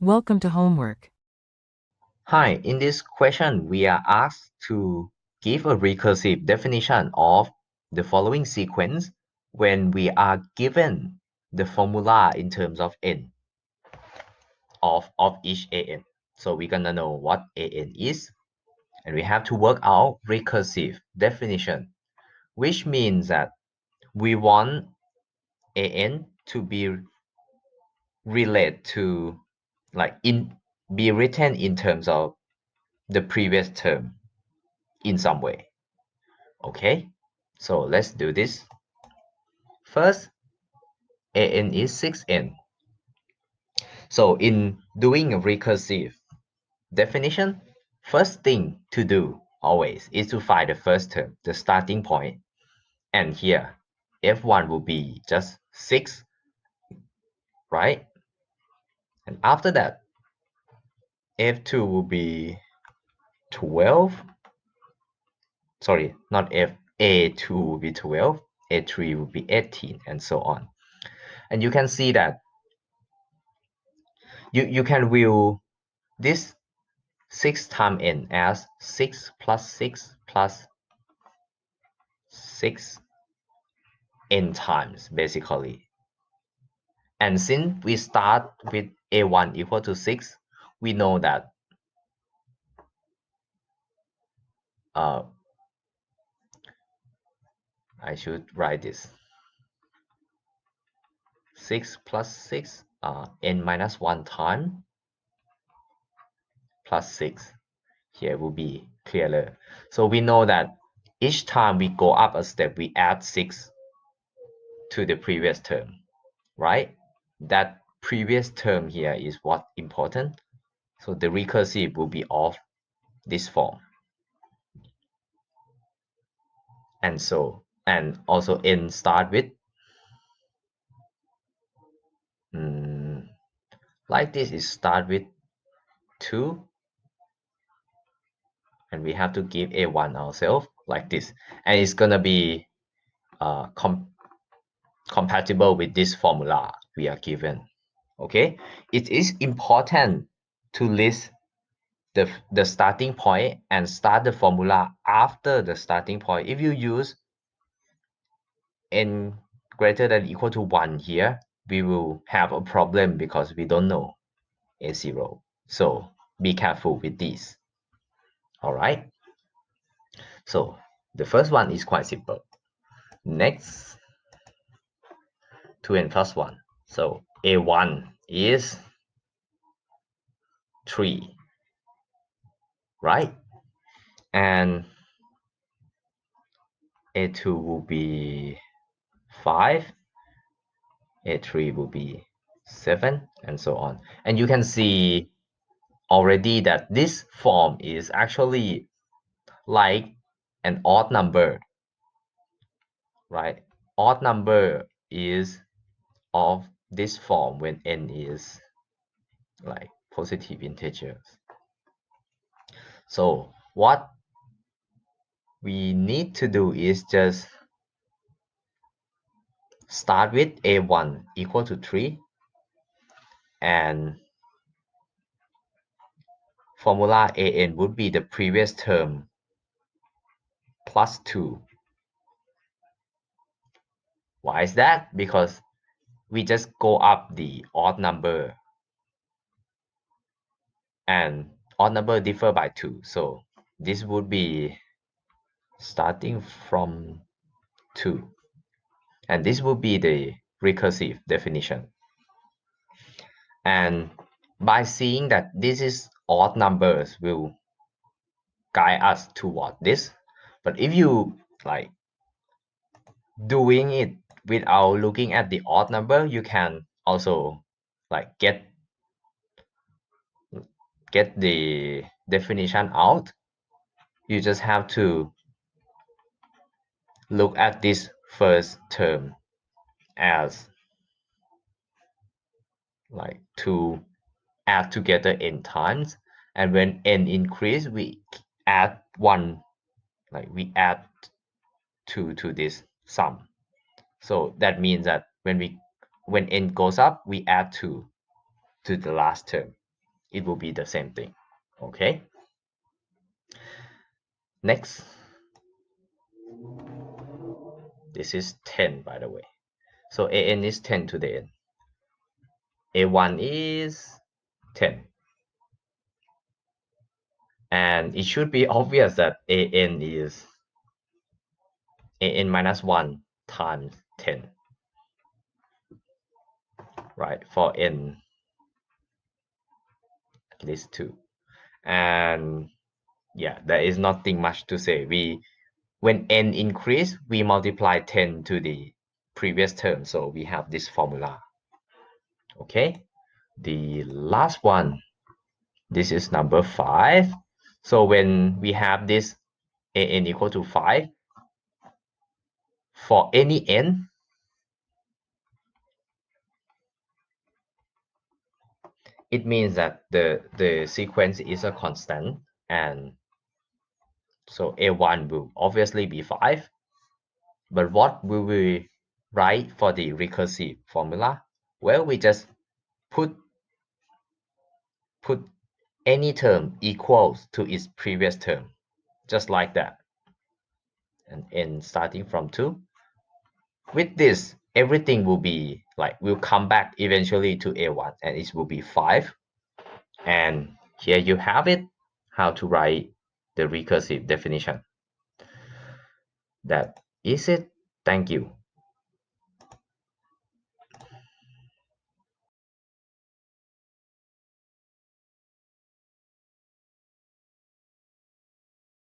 Welcome to homework. Hi, in this question, we are asked to give a recursive definition of the following sequence when we are given the formula in terms of n of each an. So we're gonna know what an is, and we have to work out recursive definition, which means that we want an to be related to be written in terms of the previous term in some way. Okay, so let's do this. First, an is 6n. So in doing a recursive definition, first thing to do always is to find the first term, the starting point. And here, f1 will be just 6, right? And after that, f2 will be 12. Sorry, not a2 will be 12, a3 will be 18, and so on. And you can see that you can view this 6 times n as 6 plus 6 plus 6 n times, basically. And since we start with a1 equal to 6, we know that I should write this 6 plus 6 n minus 1 time plus 6 here will be clearer. So we know that each time we go up a step, we add 6 to the previous term, right? That previous term here is what important. So the recursive will be of this form. And also n start with like this is start with 2, and we have to give a1 ourselves like this, and it's gonna be compatible with this formula we are given. Okay, it is important to list the starting point and start the formula after the starting point. If you use n greater than equal to 1 here, we will have a problem because we don't know a0. So be careful with these. All right. So the first one is quite simple. Next, 2n plus 1. So a1 is 3, right? And a2 will be 5, a3 will be 7, and so on. And you can see already that this form is actually like an odd number, right? Odd number is of this form when n is like positive integers. So what we need to do is just start with a1 equal to 3 and formula an would be the previous term plus 2. Why is that? Because we just go up the odd number, and odd number differ by 2. So this would be starting from 2. And this would be the recursive definition. And by seeing that this is odd numbers will guide us toward this. But if you like doing it without looking at the odd number, you can also like get the definition out. You just have to look at this first term as like to add together n times, and when n increase we add 1, like we add 2 to this sum. So that means that when n goes up we add 2 to the last term. it will be the same thing. Okay, next, this is 10 by the way, so an is 10 to the n, a1 is 10, and it should be obvious that an is an minus 1 times 10, right, for n at least 2. And yeah, there is nothing much to say. When n increase, we multiply 10 to the previous term, so we have this formula. Okay, the last one, this is number 5. So when we have this an equal to 5, for any n, it means that the sequence is a constant, and so a1 will obviously be 5. But what will we write for the recursive formula? Well, we just put any term equals to its previous term, just like that, and n starting from 2. With this, everything will be like, will come back eventually to a1, and it will be 5. And here you have it, how to write the recursive definition. That is it. Thank you.